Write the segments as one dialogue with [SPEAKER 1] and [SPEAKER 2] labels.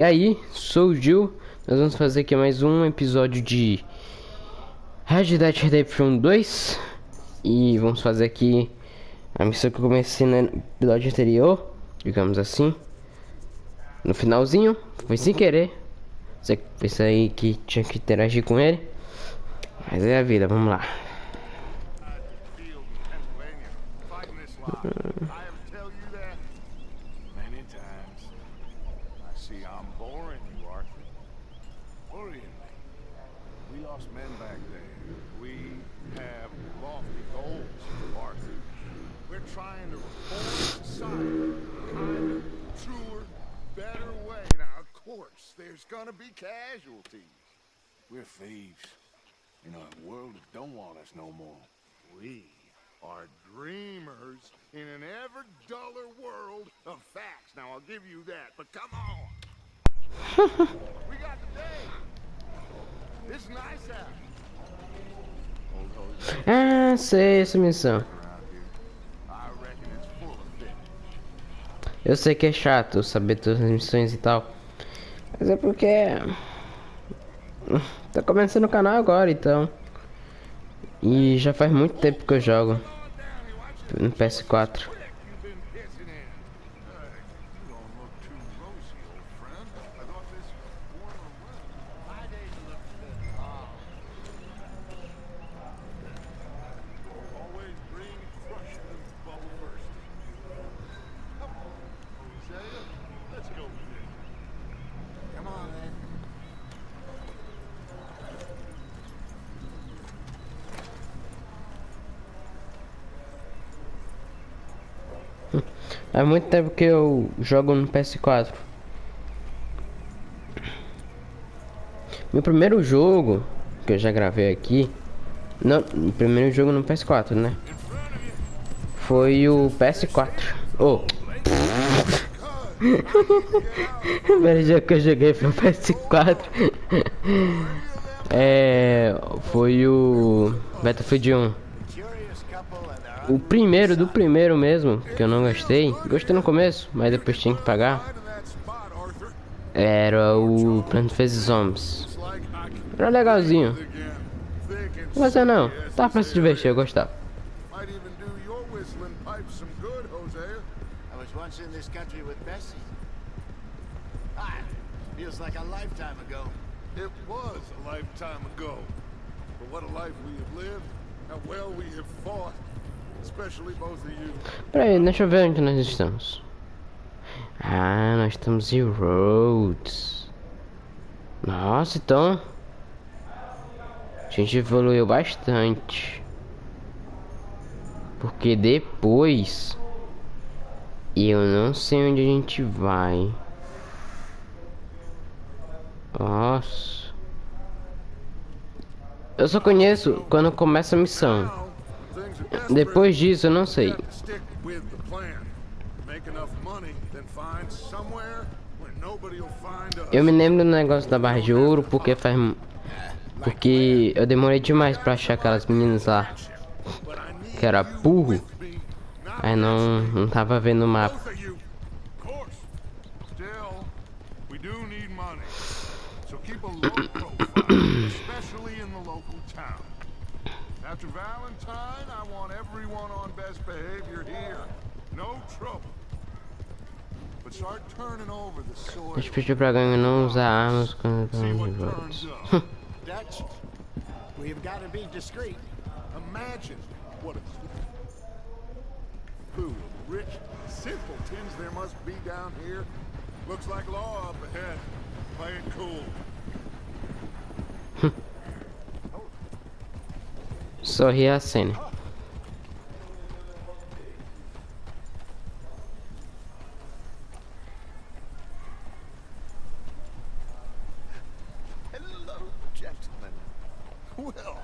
[SPEAKER 1] E aí, sou o Gil. Nós vamos fazer aqui mais um episódio de Red Dead Redemption 2. E vamos fazer aqui a missão que eu comecei no episódio anterior, digamos assim. No finalzinho, foi sem querer. Você pensou aí que tinha que interagir com ele, mas é a vida, vamos lá.
[SPEAKER 2] Trying to reform society kind of truer, better way. Now, of course, there's gonna be casualties.
[SPEAKER 3] We're thieves in a world that don't want us no more.
[SPEAKER 2] We are dreamers in an ever duller world of facts. Now, I'll give you that, but come on. We got the day. It's nice out.
[SPEAKER 1] Ah, sei essa missão. Eu sei que é chato saber todas as missões e tal, mas é porque tá começando o canal agora, então. E já faz muito tempo que eu jogo no PS4. Há muito tempo que eu jogo no PS4. Meu primeiro jogo que eu já gravei aqui, não, o primeiro jogo no PS4, né? Foi o PS4. Oh. O primeiro jogo que eu joguei foi o PS4. Foi o Battlefield 1. O primeiro do primeiro mesmo, que eu não gostei. Gostei no começo, mas depois tinha que pagar. Era o Plants vs Zombies. Era legalzinho. Mas não, tá pra se divertir, eu gostava.
[SPEAKER 2] It was a lifetime ago. But what a life we have lived, how well we have fought, especially both of you.
[SPEAKER 1] Peraí, deixa eu ver onde nós estamos. Ah, nós estamos em Rhodes. Nossa, então a gente evoluiu bastante. Porque depois eu não sei onde a gente vai. Nossa. Eu só conheço quando começa a missão. Depois disso eu não sei. Eu me lembro do negócio da barra de ouro porque eu demorei demais pra achar aquelas meninas lá que era burro. Aí não tava vendo o mapa.
[SPEAKER 2] After Valentine, I want everyone on best behavior here. No trouble. But start turning over the soil.
[SPEAKER 1] Deixa eu pedir pra gangue não usar armas quando estão de volta.
[SPEAKER 2] Dutch, we've got to be discreet. Imagine what a fool, rich simpletons there must be down here. Looks like law up ahead. Play it cool.
[SPEAKER 1] Sorri a cena.
[SPEAKER 2] Hello, gentlemen. Well,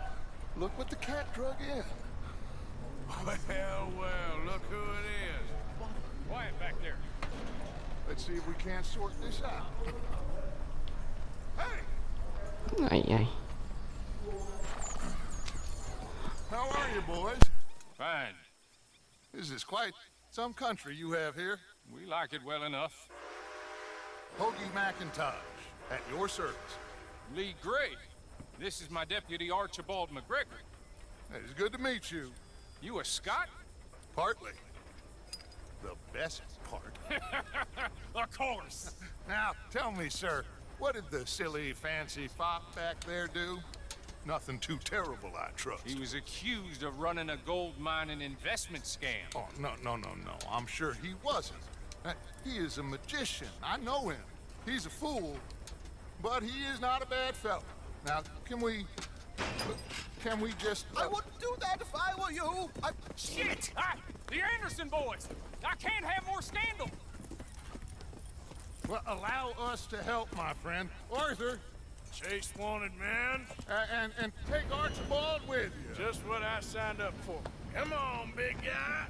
[SPEAKER 2] look what the cat drug in.
[SPEAKER 3] Well, look who it is. Quiet back there.
[SPEAKER 2] Let's see if we can't sort this out. Hey!
[SPEAKER 1] Ai, ai.
[SPEAKER 2] How are you, boys?
[SPEAKER 3] Fine.
[SPEAKER 2] This is quite some country you have here.
[SPEAKER 3] We like it well enough.
[SPEAKER 2] Hoagie McIntosh, at your service.
[SPEAKER 4] Lee Gray. This is my deputy Archibald McGregor.
[SPEAKER 2] It's good to meet you.
[SPEAKER 4] You a Scot?
[SPEAKER 2] Partly. The best part.
[SPEAKER 4] Of course.
[SPEAKER 2] Now, tell me, sir, what did the silly, fancy fop back there do? Nothing too terrible, I trust.
[SPEAKER 4] He was accused of running a gold mining investment scam.
[SPEAKER 2] Oh, no. I'm sure he wasn't. He is a magician. I know him. He's a fool, but he is not a bad fellow. Now, can we just...
[SPEAKER 5] I wouldn't do that if I were you.
[SPEAKER 4] Shit! The Anderson boys! I can't have more scandal!
[SPEAKER 2] Well, allow us to help, my friend. Arthur,
[SPEAKER 3] Chase wanted, man.
[SPEAKER 2] and take Archibald with you.
[SPEAKER 3] Just what I signed up for. Come on, big guy.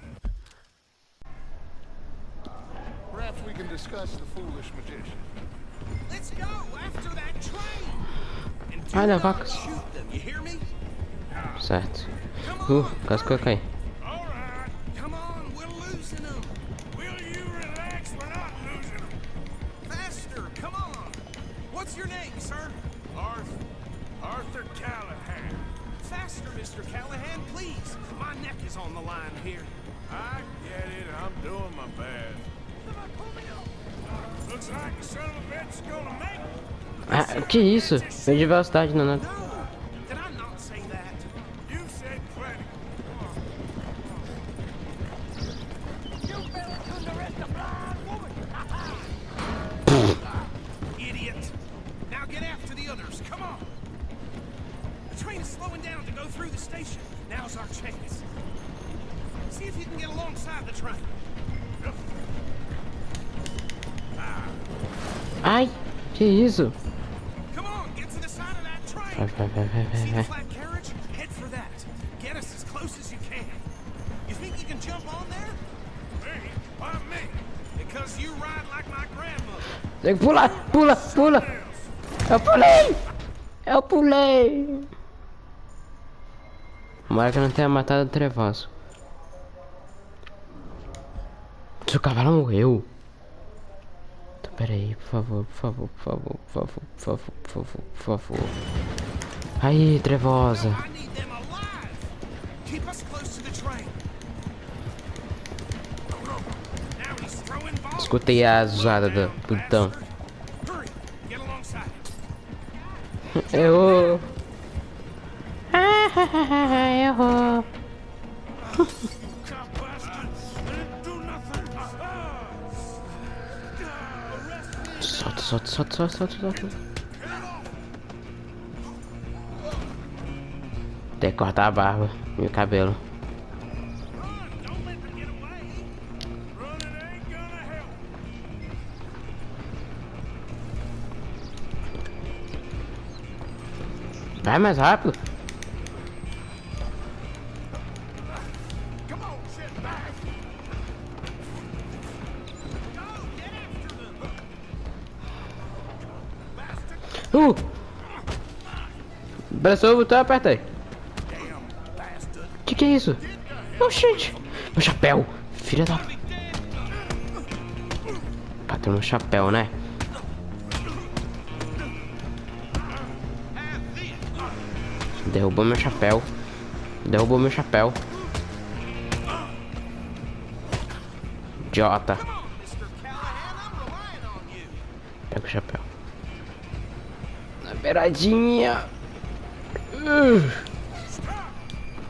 [SPEAKER 2] Perhaps we can discuss the foolish magician.
[SPEAKER 5] Let's go after that train. And do
[SPEAKER 1] Ai, da
[SPEAKER 5] not
[SPEAKER 1] vaca.
[SPEAKER 5] shoot them, you hear me?
[SPEAKER 1] Certo.
[SPEAKER 5] Come on,
[SPEAKER 1] Quase que eu caí.
[SPEAKER 3] All right.
[SPEAKER 5] come on, we're losing them.
[SPEAKER 3] Will you relax? We're not losing them.
[SPEAKER 5] Faster, come on. What's your name, sir?
[SPEAKER 3] Arthur Callahan.
[SPEAKER 5] Faster, Mr. Callahan, please. My neck is on the line here.
[SPEAKER 3] I get it. I'm doing my best. Looks like the son of a bitch is gonna make it.
[SPEAKER 1] Ah, que isso? Perdi velocidade, não, não.
[SPEAKER 5] No, did I not say that?
[SPEAKER 3] You said plenty.
[SPEAKER 5] Idiot. Now get after the others, come on. The train is slowing down to go through the station. Now's our chance. See if you can get alongside the train.
[SPEAKER 1] Ai, que isso?
[SPEAKER 5] Come on, get to the side of that
[SPEAKER 1] Vai,
[SPEAKER 5] train.
[SPEAKER 1] vai, vai, vai, vai,
[SPEAKER 5] See the
[SPEAKER 1] vai.
[SPEAKER 5] flat carriage? Head for that. Get us as close as you can. You think you can jump on there?
[SPEAKER 3] Me? Why me?
[SPEAKER 5] Because you ride like my grandmother.
[SPEAKER 1] Tem que pular, pula. Eu pulei. Eu pulei. Tomara que eu não tenha matado o trevoso. Seu cavalo morreu. Então, pera aí, por favor. Aí, trevosa.
[SPEAKER 5] I need them alive. Keep us close to the train. Now he's throwing bombs.
[SPEAKER 1] Escutei a zoada do botão.
[SPEAKER 5] Hurry, get alongside.
[SPEAKER 1] Errou. Errou.
[SPEAKER 3] Cop bastards. They didn't do nothing.
[SPEAKER 1] Solta. Tem que cortar a barba e o cabelo.
[SPEAKER 3] Don't let them get away. Running ain't gonna help.
[SPEAKER 1] Vai mais rápido.
[SPEAKER 3] Come on, sit back.
[SPEAKER 5] Go, get after them.
[SPEAKER 1] Pressou o botão, apertei.
[SPEAKER 3] Damn bastard.
[SPEAKER 1] Que é isso? Oh, shit. Meu chapéu. Filha da... Bateu no chapéu, né? Derrubou meu chapéu. Idiota.
[SPEAKER 5] Mr. Callahan, I'm relying on you.
[SPEAKER 1] Pega o chapéu. Na beiradinha.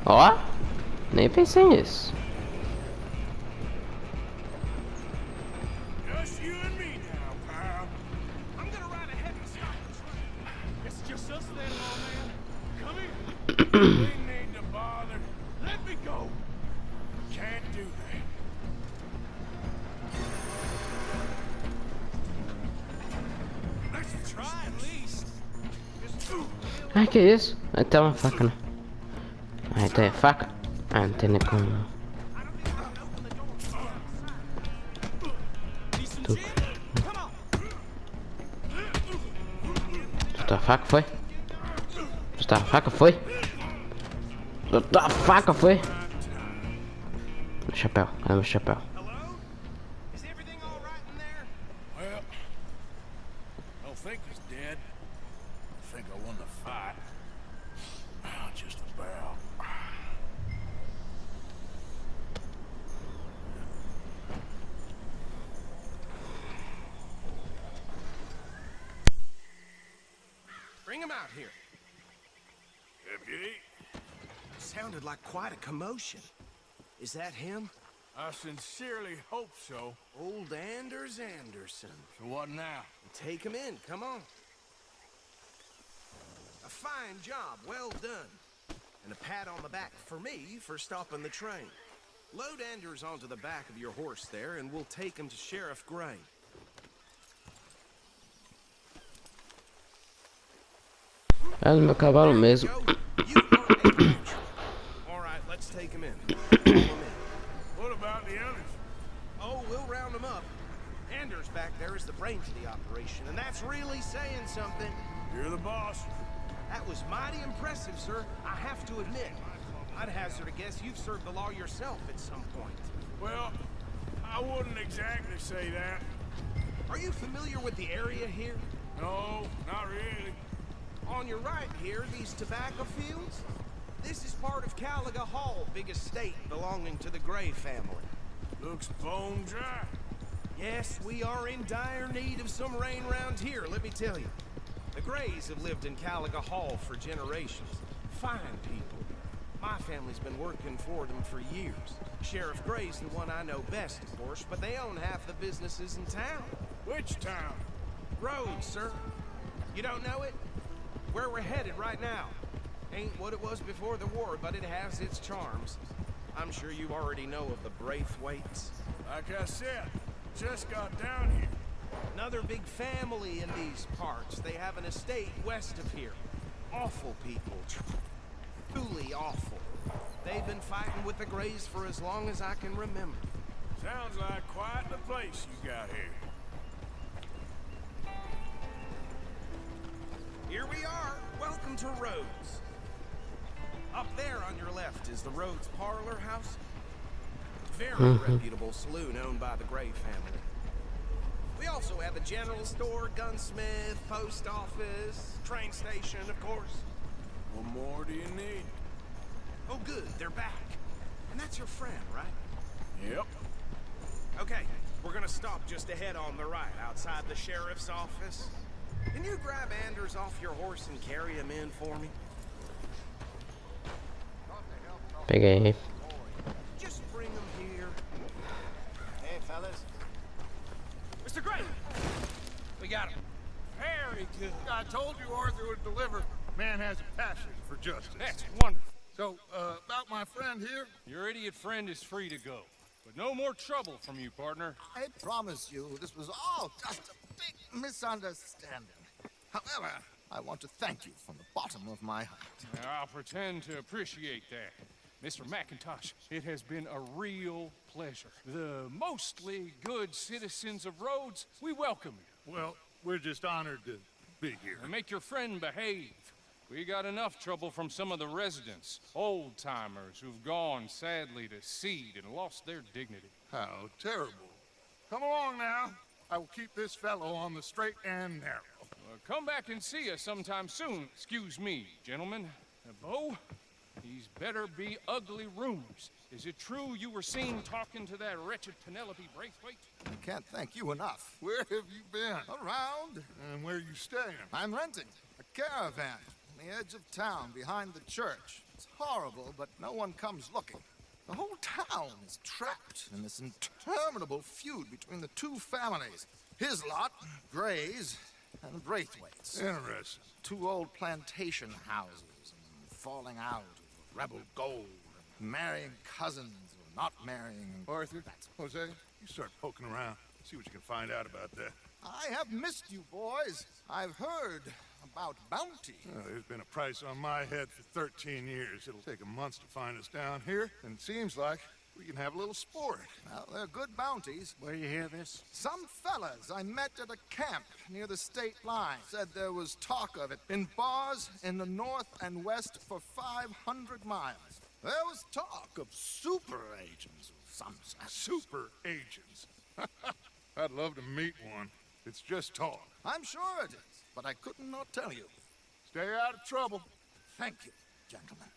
[SPEAKER 1] Ó. Nem pensei nisso.
[SPEAKER 3] Just you and me now, pal.
[SPEAKER 5] I'm gonna ride ahead and stop the train.
[SPEAKER 3] It's just us then, my man. Come here. We need to bother. Let me go. Can't do that.
[SPEAKER 5] Let's try at least.
[SPEAKER 1] Ai, que isso? Vai ter uma faca, né? Ai, tem faca? Ah, não tem nem como. Não. Tu. Soltou a faca, foi? Soltou a faca, foi? Soltou a faca, foi? Meu chapéu, cadê meu chapéu?
[SPEAKER 5] Hello? Is everything all right in there?
[SPEAKER 3] Well, think he's dead. I think I won the fight. Just about.
[SPEAKER 5] Bring him out here.
[SPEAKER 3] Deputy,
[SPEAKER 5] Sounded like quite a commotion. Is that him?
[SPEAKER 3] I sincerely hope so.
[SPEAKER 5] Old Anders Anderson.
[SPEAKER 3] So what now?
[SPEAKER 5] Take him in, come on. A fine job, well done. And a pat on the back for me for stopping the train. Load Anders onto the back of your horse there, and we'll take him to Sheriff Gray.
[SPEAKER 1] É do meu cavalo mesmo.
[SPEAKER 5] You are a natural. All right, let's take him in. Pull him in.
[SPEAKER 3] What about the others?
[SPEAKER 5] Oh, we'll round them up. Anders back there is the brains of the operation, and that's really saying something.
[SPEAKER 3] You're the boss.
[SPEAKER 5] That was mighty impressive, sir. I have to admit. I'd hazard a guess you've served the law yourself at some point.
[SPEAKER 3] Well, I wouldn't exactly say that.
[SPEAKER 5] Are you familiar with the area here?
[SPEAKER 3] No, not really.
[SPEAKER 5] On your right here, these tobacco fields? This is part of Caliga Hall, big estate belonging to the Gray family.
[SPEAKER 3] Looks bone dry.
[SPEAKER 5] Yes, we are in dire need of some rain round here, let me tell you. The Grays have lived in Caliga Hall for generations. Fine people. My family's been working for them for years. Sheriff Gray's the one I know best, of course, but they own half the businesses in town.
[SPEAKER 3] Which town?
[SPEAKER 5] Rhodes, sir. You don't know it? Where we're headed right now. Ain't what it was before the war, but it has its charms. I'm sure you already know of the Braithwaites.
[SPEAKER 3] Like I said, just got down here.
[SPEAKER 5] Another big family in these parts. They have an estate west of here. Awful people. Truly awful. They've been fighting with the Grays for as long as I can remember.
[SPEAKER 3] Sounds like quite the place you got here.
[SPEAKER 5] Here we are. Welcome to Rhodes. Up there on your left is the Rhodes Parlor House. Very reputable saloon owned by the Gray family. We also have a general store, gunsmith, post office, train station, of course.
[SPEAKER 3] What more do you need?
[SPEAKER 5] Oh, good. They're back. And that's your friend, right?
[SPEAKER 3] Yep.
[SPEAKER 5] Okay, we're gonna stop just ahead on the right, outside the sheriff's office. Can you grab Anders off your horse and carry him in for me?
[SPEAKER 1] Peguei.
[SPEAKER 5] Just bring him here.
[SPEAKER 2] Hey, fellas.
[SPEAKER 5] Mr. Gray! We got him.
[SPEAKER 3] Very good.
[SPEAKER 2] I told you Arthur would deliver. Man has a passion for justice.
[SPEAKER 4] That's wonderful.
[SPEAKER 2] So, about my friend here,
[SPEAKER 4] Your idiot friend is free to go. But no more trouble from you, partner.
[SPEAKER 6] I promise you, this was all just a big misunderstanding. However, I want to thank you from the bottom of my heart.
[SPEAKER 4] I'll pretend to appreciate that. Mr. McIntosh, it has been a real pleasure. The mostly good citizens of Rhodes, we welcome you.
[SPEAKER 2] well, we're just honored to be here.
[SPEAKER 4] And make your friend behave. We got enough trouble from some of the residents, old-timers who've gone, sadly, to seed and lost their dignity.
[SPEAKER 2] How terrible. Come along now. I will keep this fellow on the straight and narrow.
[SPEAKER 4] Come back and see us sometime soon. Excuse me, gentlemen. Bo, these better be ugly rumors. Is it true you were seen talking to that wretched Penelope Braithwaite?
[SPEAKER 6] I can't thank you enough.
[SPEAKER 2] Where have you been?
[SPEAKER 6] Around,
[SPEAKER 2] And where are you staying?
[SPEAKER 6] I'm renting a caravan on the edge of town behind the church. It's horrible, but no one comes looking. The whole town is trapped in this interminable feud between the two families. His lot, Gray's, and Braithwaite's.
[SPEAKER 2] Interesting.
[SPEAKER 6] Two old plantation houses, and falling out over rebel gold, and marrying cousins or not marrying.
[SPEAKER 2] Arthur, Jose, you start poking around. See what you can find out about that.
[SPEAKER 6] I have missed you, boys. I've heard about bounty.
[SPEAKER 2] There's been a price on my head for 13 years. It'll take a month to find us down here, and it seems like we can have a little sport.
[SPEAKER 6] Well, they're good bounties.
[SPEAKER 2] Where you hear this?
[SPEAKER 6] Some fellas I met at a camp near the state line said there was talk of it in bars in the north and west for 500 miles. There was talk of super agents of some sort.
[SPEAKER 2] Super agents. I'd love to meet one. It's just talk.
[SPEAKER 6] I'm sure it is. but I could not tell you.
[SPEAKER 2] Stay out of trouble.
[SPEAKER 6] Thank you, gentlemen.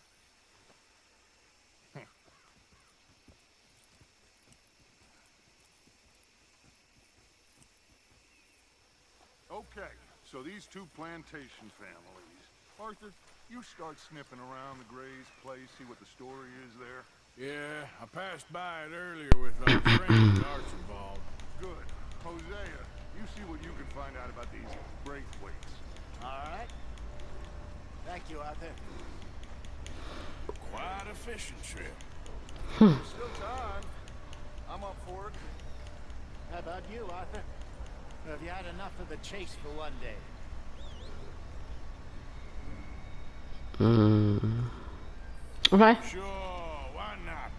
[SPEAKER 2] Okay, so these two plantation families. Arthur, you start sniffing around the Gray's place, see what the story is there.
[SPEAKER 3] Yeah, I passed by it earlier with our friend Archibald.
[SPEAKER 2] Good. Hosea, you see what you can find out about these Braithwaites.
[SPEAKER 7] All right. Thank you, Arthur.
[SPEAKER 3] Quite a fishing trip.
[SPEAKER 2] There's still time. I'm up for it.
[SPEAKER 7] How about you, Arthur? Or have you had enough of the chase for one day?
[SPEAKER 1] Okay.
[SPEAKER 3] Sure, why not?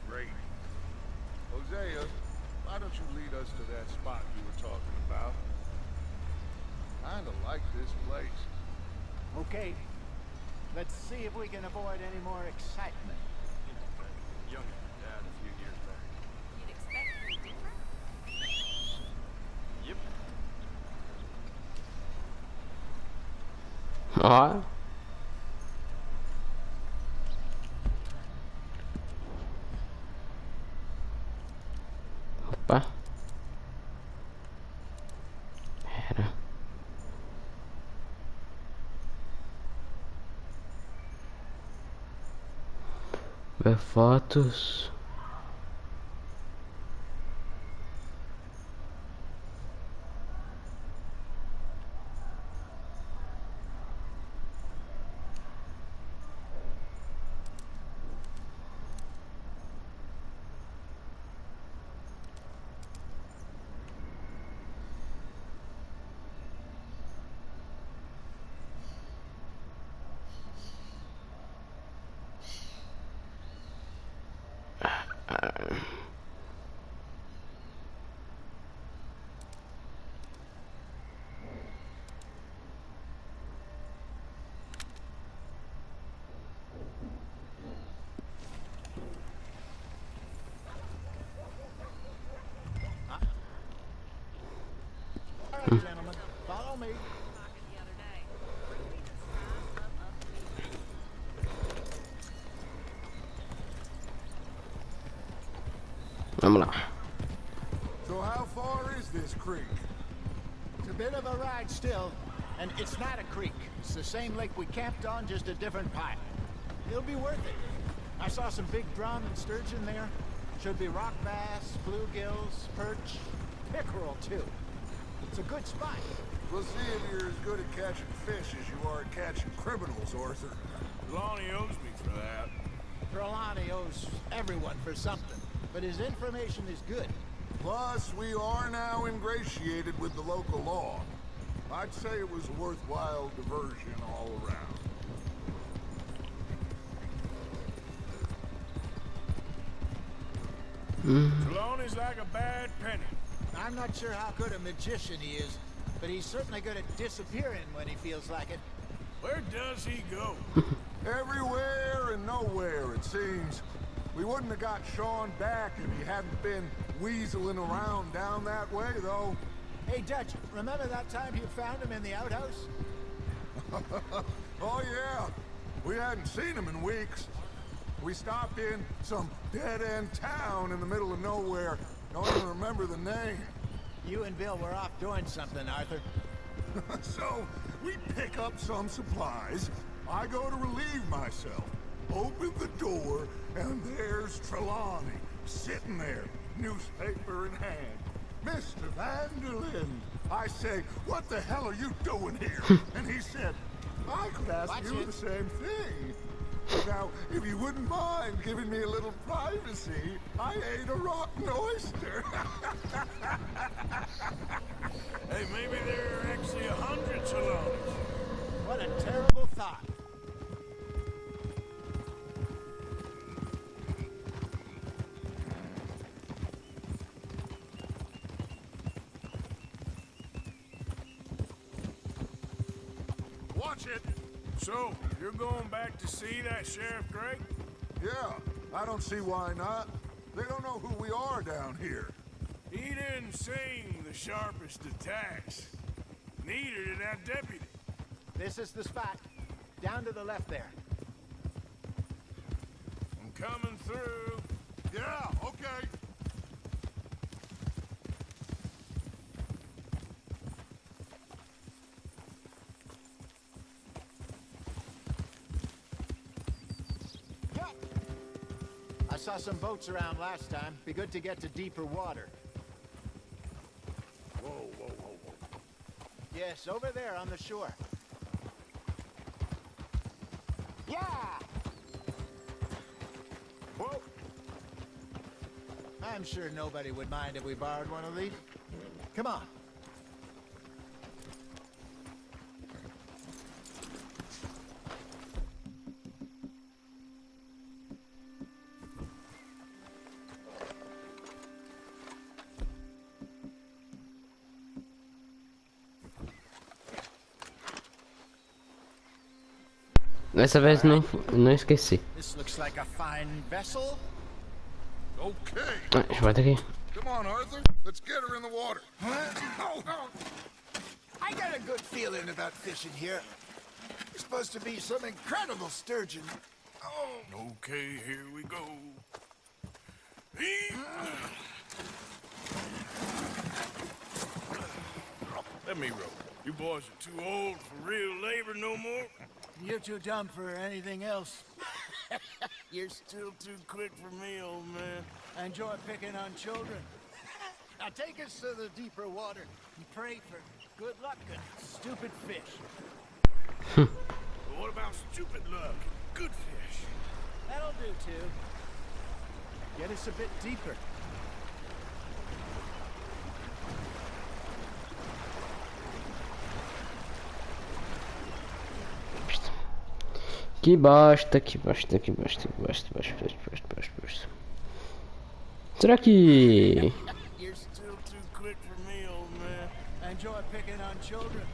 [SPEAKER 2] Great. Hosea, why don't you lead us to that spot you were talking about? Kinda like this place.
[SPEAKER 7] Okay. Let's see if we can avoid any more excitement.
[SPEAKER 4] Young dad a few years back.
[SPEAKER 8] You'd expect me different?
[SPEAKER 4] Yep.
[SPEAKER 1] Ó. Opa. Pera. Ver fotos.
[SPEAKER 7] All right, gentlemen. Follow me.
[SPEAKER 8] Talking the other day.
[SPEAKER 1] Vamos lá.
[SPEAKER 2] So how far is this creek?
[SPEAKER 7] It's a bit of a ride still, and it's not a creek. It's the same lake we camped on, just a different pipe. It'll be worth it. I saw some big drum and sturgeon there. Should be rock bass, bluegills, perch, pickerel too. It's a good spot.
[SPEAKER 2] We'll see if you're as good at catching fish as you are at catching criminals, Arthur.
[SPEAKER 3] Lonnie owes me for that.
[SPEAKER 7] Trelawney owes everyone for something, but his information is good.
[SPEAKER 2] Plus, we are now ingratiated with the local law. I'd say it was a worthwhile diversion all around.
[SPEAKER 3] Trelawney's like a bad penny.
[SPEAKER 7] I'm not sure how good a magician he is, but he's certainly good at disappearing when he feels like it.
[SPEAKER 3] Where does he go?
[SPEAKER 2] Everywhere and nowhere, it seems. We wouldn't have got Sean back if he hadn't been weaseling around down that way, though.
[SPEAKER 7] Hey, Dutch, remember that time you found him in the outhouse?
[SPEAKER 2] Oh, yeah. We hadn't seen him in weeks. We stopped in some dead-end town in the middle of nowhere. Don't even remember the name.
[SPEAKER 7] You and Bill were off doing something, Arthur.
[SPEAKER 2] So, we pick up some supplies. I go to relieve myself. Open the door, and there's Trelawney, sitting there, newspaper in hand. Mr. Vanderlyn. I say, what the hell are you doing here? And he said, I could ask
[SPEAKER 7] Watch
[SPEAKER 2] you
[SPEAKER 7] it.
[SPEAKER 2] the same thing. Now, if you wouldn't mind giving me a little privacy, I ate a rotten oyster.
[SPEAKER 3] Hey, maybe there are actually 100 Trelawneys.
[SPEAKER 7] What a terrible thought.
[SPEAKER 2] Watch it.
[SPEAKER 3] So, you're going back to see that Sheriff Gray?
[SPEAKER 2] Yeah, I don't see why not. They don't know who we are down here.
[SPEAKER 3] He didn't seem the sharpest attacks. that deputy.
[SPEAKER 7] This is the spot. Down to the left there.
[SPEAKER 3] I'm coming through.
[SPEAKER 2] Yeah, okay.
[SPEAKER 7] Yup. I saw some boats around last time. Be good to get to deeper water.
[SPEAKER 2] Whoa, whoa, whoa, whoa.
[SPEAKER 7] Yes, over there on the shore. Yeah!
[SPEAKER 2] Whoa.
[SPEAKER 7] I'm sure nobody would mind if we borrowed one of these. Come on.
[SPEAKER 1] Dessa vez não esqueci.
[SPEAKER 7] This looks like a fine vessel.
[SPEAKER 2] Okay.
[SPEAKER 1] Ah, deixa eu botar aqui.
[SPEAKER 2] Come on, Arthur. Let's get her in the water.
[SPEAKER 6] I got a good feeling about fishing here. It's supposed to be some incredible sturgeon. Oh,
[SPEAKER 3] Okay, here we go. Let me row. You boys are too old for real labor no more.
[SPEAKER 7] You're too dumb for anything else.
[SPEAKER 3] You're still too quick for me, old man.
[SPEAKER 7] I enjoy picking on children. Now take us to the deeper water and pray for good luck and stupid fish.
[SPEAKER 3] But what about stupid luck? Good fish.
[SPEAKER 7] That'll do too. Get us a bit deeper.
[SPEAKER 1] Que bosta, que bosta, que bosta, que bosta, bosta, bosta, bosta, bosta, bosta. Será que...
[SPEAKER 3] You're still too quick for me, old man.
[SPEAKER 7] I enjoy picking on children.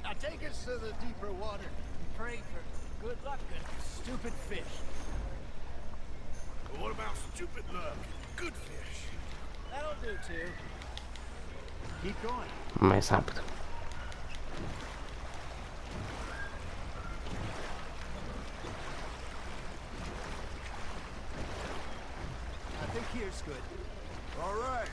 [SPEAKER 7] Now take us to the deeper water and pray for good luck and stupid fish.
[SPEAKER 3] But what about stupid luck? Good fish.
[SPEAKER 7] That'll do too. Keep going.
[SPEAKER 1] Mais rápido.
[SPEAKER 7] I think here's good.
[SPEAKER 2] All right.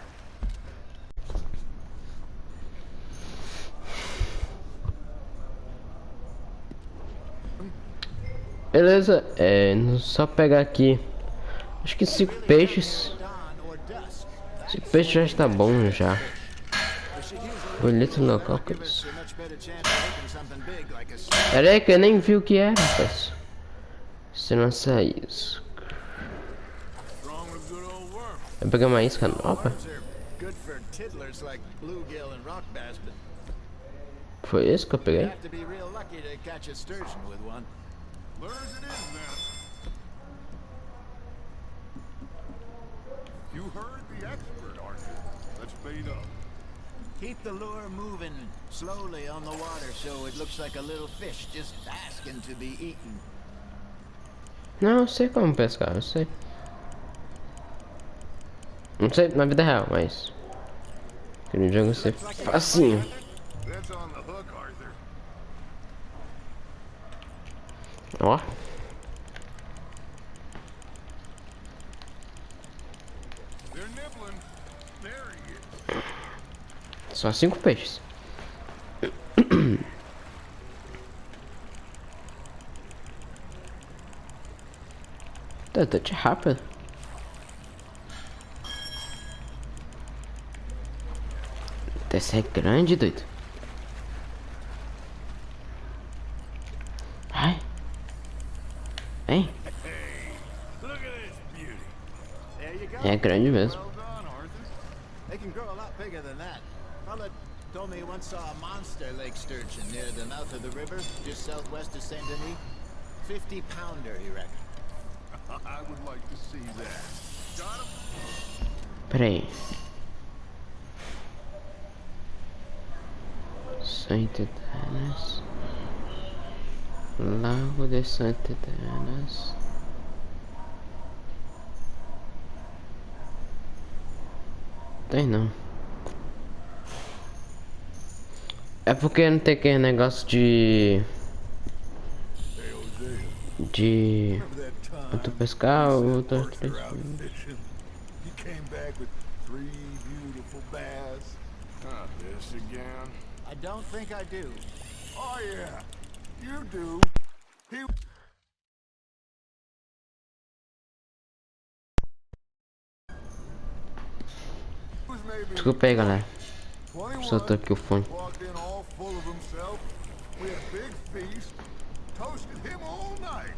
[SPEAKER 1] Beleza, só pegar aqui. Acho que 5 peixes.
[SPEAKER 7] Dawn or dusk.
[SPEAKER 1] 5 peixes já está bom já. Bonito local.
[SPEAKER 7] Give us a much better chance of hooking something big like a
[SPEAKER 1] Pera aí que eu nem vi o que era, rapaz. Se não sair isso.
[SPEAKER 3] Wrong with good old worm.
[SPEAKER 1] Vai pegar uma isca nova?
[SPEAKER 7] Worms are good for tiddlers like bluegill and rock bass, but
[SPEAKER 1] Foi isso que eu
[SPEAKER 7] you
[SPEAKER 1] peguei?
[SPEAKER 7] have to be real lucky to catch a sturgeon with one.
[SPEAKER 2] Clear as it is, then. You heard the expert, Arthur. Let's bait up.
[SPEAKER 7] Keep the lure moving slowly on the water so it looks like a little fish just asking to be eaten.
[SPEAKER 1] Não, eu sei como pescar, eu sei. Não sei na vida real, mas... aqui no jogo eu sei facinho.
[SPEAKER 2] That's on the hook, Arthur.
[SPEAKER 1] Ó.
[SPEAKER 2] They're nibbling. There he is.
[SPEAKER 1] Só 5 peixes. Tá de rápido. Esse é grande, doido. Ai. Hein?
[SPEAKER 3] Look at this beauty.
[SPEAKER 7] There you go.
[SPEAKER 1] É grande mesmo.
[SPEAKER 2] Well done, Arthur.
[SPEAKER 7] They can grow a lot bigger than that. Fella told me he once saw a monster lake sturgeon near the mouth of the river, just southwest of Saint Denis. 50-pounder, he reckoned.
[SPEAKER 2] I would like to see that. Got him?
[SPEAKER 1] Pera aí. Saint Denis. Lago de Saint Denis. Tem não. É porque não tem aquele negócio de...
[SPEAKER 2] Hey, Hosea,
[SPEAKER 1] De...
[SPEAKER 2] remember that time
[SPEAKER 1] Outro pescar,
[SPEAKER 2] you
[SPEAKER 1] outro...
[SPEAKER 2] said first you're out fishing? You came back with 3 beautiful bass.
[SPEAKER 3] Not this again.
[SPEAKER 7] I don't think I do.
[SPEAKER 2] Oh yeah, you do. He was maybe
[SPEAKER 1] Desculpa aí, galera.
[SPEAKER 2] 21.
[SPEAKER 1] Soltou aqui o fone.
[SPEAKER 2] Walked in all full of himself. We had a big feast. Toasted him all night.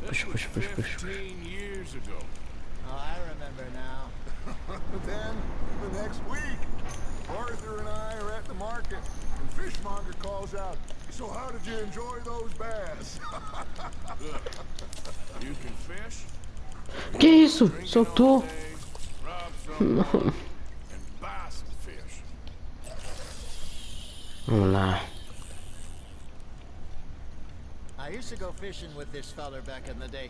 [SPEAKER 1] Puxa, puxa, puxa, puxa.
[SPEAKER 3] 15 years ago.
[SPEAKER 7] Oh, I remember now.
[SPEAKER 2] Then, the next week, Arthur and I are at the market, and Fishmonger calls out, "So how did you enjoy those bass?"
[SPEAKER 3] Look, you can fish,
[SPEAKER 1] Que isso? Soltou.
[SPEAKER 3] rob someone, and buy some fish.
[SPEAKER 1] Vamos lá.
[SPEAKER 7] I used to go fishing with this feller back in the day.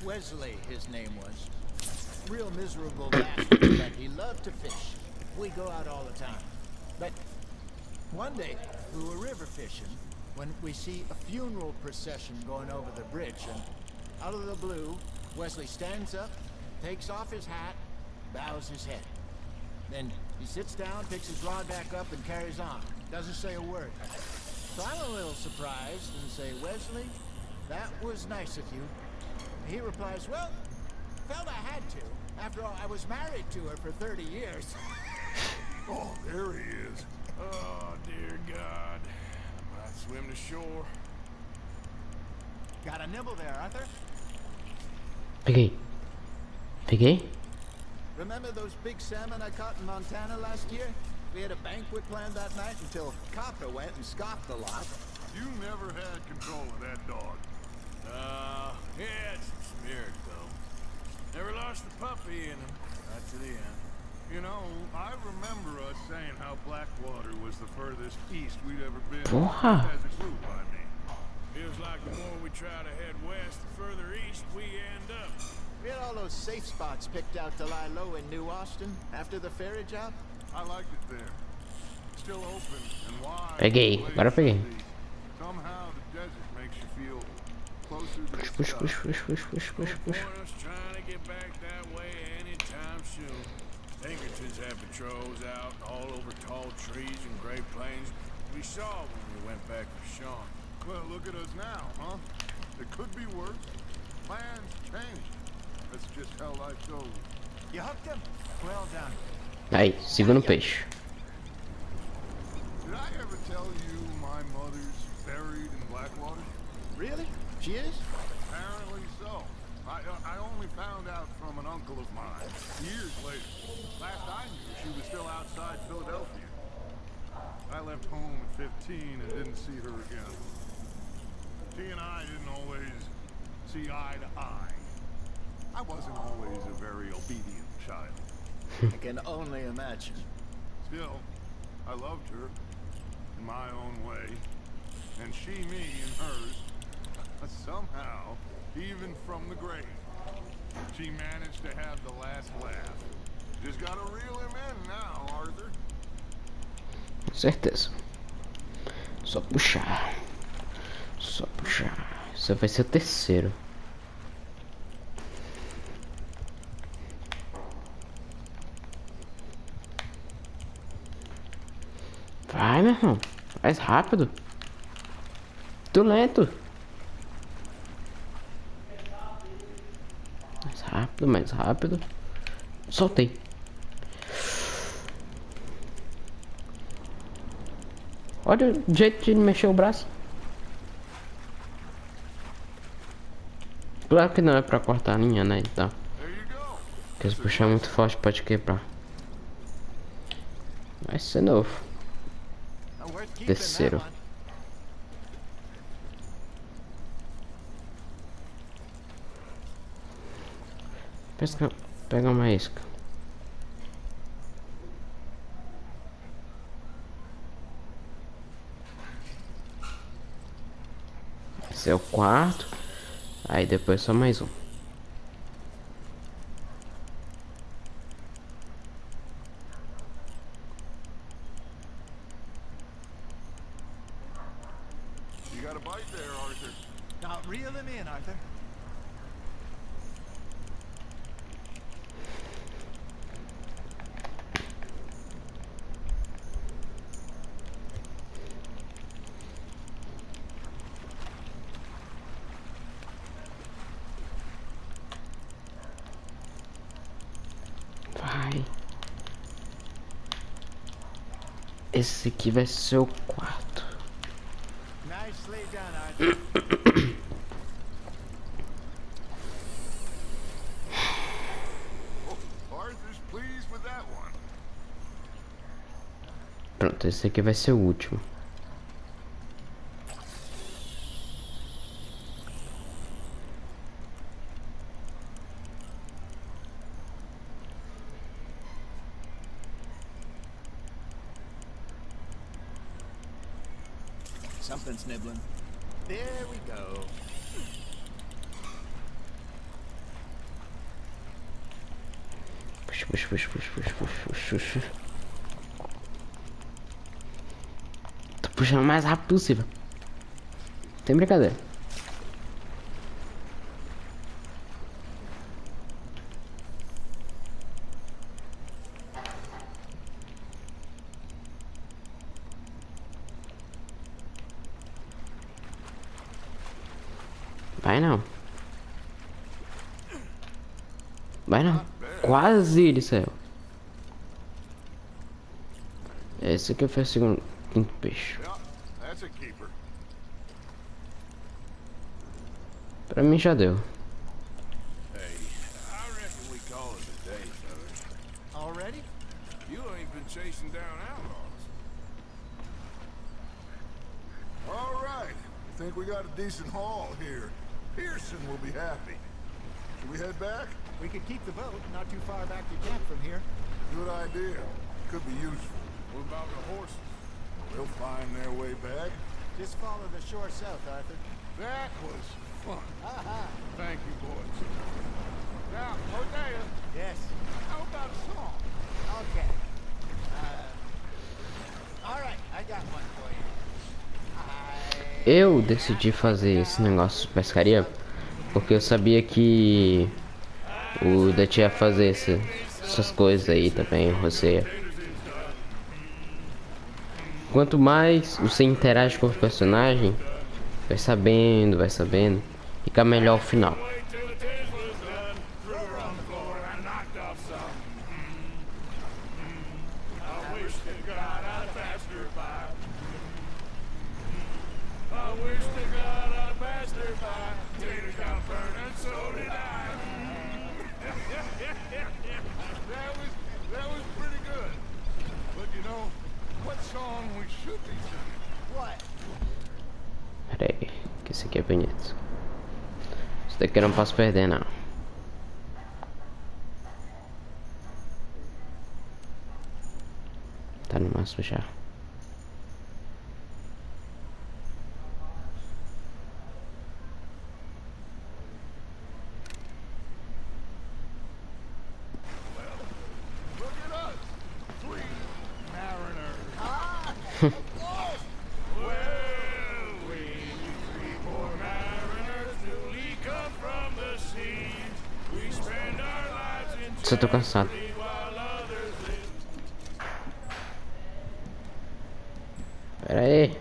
[SPEAKER 7] Wesley, his name was. Real miserable bastard, but he loved to fish. We go out all the time. But one day, we were river fishing when we see a funeral procession going over the bridge, and out of the blue, Wesley stands up, takes off his hat, bows his head. Then he sits down, picks his rod back up, and carries on. Doesn't say a word. So I'm a little surprised and say, "Wesley, that was nice of you." He replies, "Well, felt I had to. After all, I was married to her for 30 years.
[SPEAKER 2] Oh, there he is.
[SPEAKER 3] Oh, dear God. I might swim to shore.
[SPEAKER 7] Got a nibble there, Arthur?
[SPEAKER 1] Peguei. Peguei?
[SPEAKER 7] Remember those big salmon I caught in Montana last year? We had a banquet planned that night until Copper went and scoffed a lot.
[SPEAKER 2] You never had control of that dog.
[SPEAKER 3] He had some spirit, though. Never lost the puppy in him, right to the end.
[SPEAKER 2] You know, I remember us saying how Blackwater was the furthest east we'd ever been
[SPEAKER 1] Porra.
[SPEAKER 2] as a group, I mean.
[SPEAKER 3] Feels like the more we try to head west, the further east we end up.
[SPEAKER 7] We had all those safe spots picked out to lie low in New Austin after the ferry job.
[SPEAKER 2] I liked it there. Still open and wide.
[SPEAKER 1] Peguei, agora peguei.
[SPEAKER 2] Somehow the desert makes you feel closer to the
[SPEAKER 1] Puxa,
[SPEAKER 2] sky.
[SPEAKER 1] puxa, puxa, puxa, puxa,
[SPEAKER 3] No
[SPEAKER 1] puxa,
[SPEAKER 3] point
[SPEAKER 1] puxa.
[SPEAKER 3] us trying to get back that way anytime soon. Pinkertons have patrols out all over tall trees and Great Plains. We saw when we went back for Sean.
[SPEAKER 2] Well, look at us now, huh? It could be worse. Plans change. That's just how life goes.
[SPEAKER 7] You hooked him? Well done.
[SPEAKER 1] Aí, segundo peixe.
[SPEAKER 2] Did I ever tell you my mother's buried in Blackwater?
[SPEAKER 7] Really? She is?
[SPEAKER 2] Apparently so. I only found out from an uncle of mine years later. Last I knew, she was still outside Philadelphia. I left home at 15 and didn't see her again. She and I didn't always see eye to eye. I wasn't always a very obedient child.
[SPEAKER 7] I can only imagine.
[SPEAKER 2] Still, I loved her in my own way, and she me in hers. Somehow, even from the grave, she managed to have the last laugh. Just gotta reel him in now, Arthur.
[SPEAKER 1] Com certeza. Só puxar. Só puxar. Isso vai ser o terceiro. Vai, meu irmão. Mais rápido. Tô lento. Mais rápido, mais rápido. Soltei. Olha o jeito de mexer o braço. Claro que não é pra cortar a linha, né? Então.
[SPEAKER 2] There you go.
[SPEAKER 1] Porque se puxar muito forte pode quebrar. Vai ser novo.
[SPEAKER 7] Now, worth keeping
[SPEAKER 1] Terceiro.
[SPEAKER 7] that one.
[SPEAKER 1] Pesca, pega uma isca. Esse é o quarto. Aí depois só mais um.
[SPEAKER 2] got a bite there, Arthur.
[SPEAKER 7] Now reel him in, Arthur.
[SPEAKER 1] Vai. Esse aqui vai ser o quarto.
[SPEAKER 7] Nicely done, Arthur.
[SPEAKER 2] Oh, Arthur's pleased with that one.
[SPEAKER 1] Pronto, esse aqui vai ser o último.
[SPEAKER 5] Something's nibbling. There we go.
[SPEAKER 1] Puxa, puxa, puxa, puxa, puxa, puxa, puxa, puxa. Tô puxando o mais rápido possível. Tem brincadeira. Vai não. Vai não. Quase ele saiu. Esse aqui foi o segundo, quinto peixe.
[SPEAKER 2] Yeah, that's a keeper.
[SPEAKER 1] Pra mim já deu.
[SPEAKER 3] Hey, I reckon we call it a day, fellas.
[SPEAKER 7] Already?
[SPEAKER 3] You ain't been chasing down outlaws.
[SPEAKER 2] All right. I think we got a decent haul here. Pearson will be happy. Should we head back?
[SPEAKER 7] We could keep the boat not too far back to camp from here.
[SPEAKER 2] Good idea. Could be useful.
[SPEAKER 3] What about the horses?
[SPEAKER 2] They'll find their way back.
[SPEAKER 7] Just follow the shore south, Arthur.
[SPEAKER 2] That was fun.
[SPEAKER 7] Aha!
[SPEAKER 3] Thank you, boys. Now, Hosea,
[SPEAKER 7] Yes.
[SPEAKER 3] how about a song?
[SPEAKER 7] Okay. All right, I got one for you.
[SPEAKER 1] Eu decidi fazer esse negócio de pescaria porque eu sabia que o Dutch ia fazer essas coisas aí também, você. Quanto mais você interage com o personagem, vai sabendo, fica melhor o final.
[SPEAKER 3] Wait till the taste was done. Threw her on the floor and knocked off some. I wish to God I'd passed her by. I wish to God I'd passed her by. Taters got burned and so did I.
[SPEAKER 2] That was pretty good. But you know, what song we should be singing?
[SPEAKER 7] What?
[SPEAKER 1] Pera aí, que esse aqui é bonito. Isso daqui eu não posso perder não. Tá no máximo já.
[SPEAKER 2] Look at us. 3 mariners.
[SPEAKER 3] Well, we three poor mariners newly come from the seas. We spend our lives in
[SPEAKER 1] Só tô cansado.
[SPEAKER 3] charity while others live.
[SPEAKER 1] Pera aí.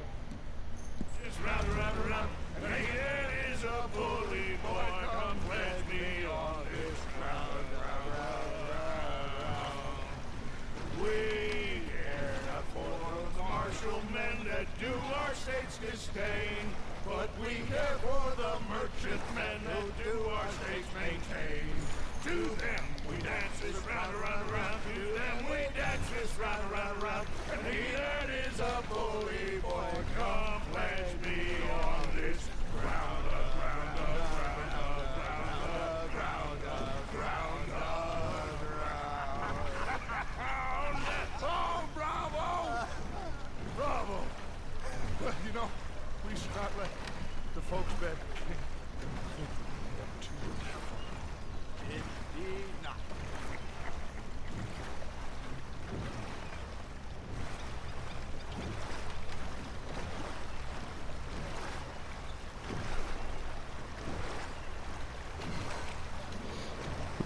[SPEAKER 3] Just round, round, round. Naked is a bully boy. Come pledge me on this ground, round, round, round. We care not for those martial men that do our state's disdain, but we care for the merchantmen who do our states maintain. To them we dance this round, round, round. To them we dance this round, round, round. And he that is a bully boy, come pledge me on this ground, ground, ground, ground, ground, ground, ground. Oh, bravo! Bravo!
[SPEAKER 2] Well, you know, we should not let the folks back.
[SPEAKER 7] Indeed not.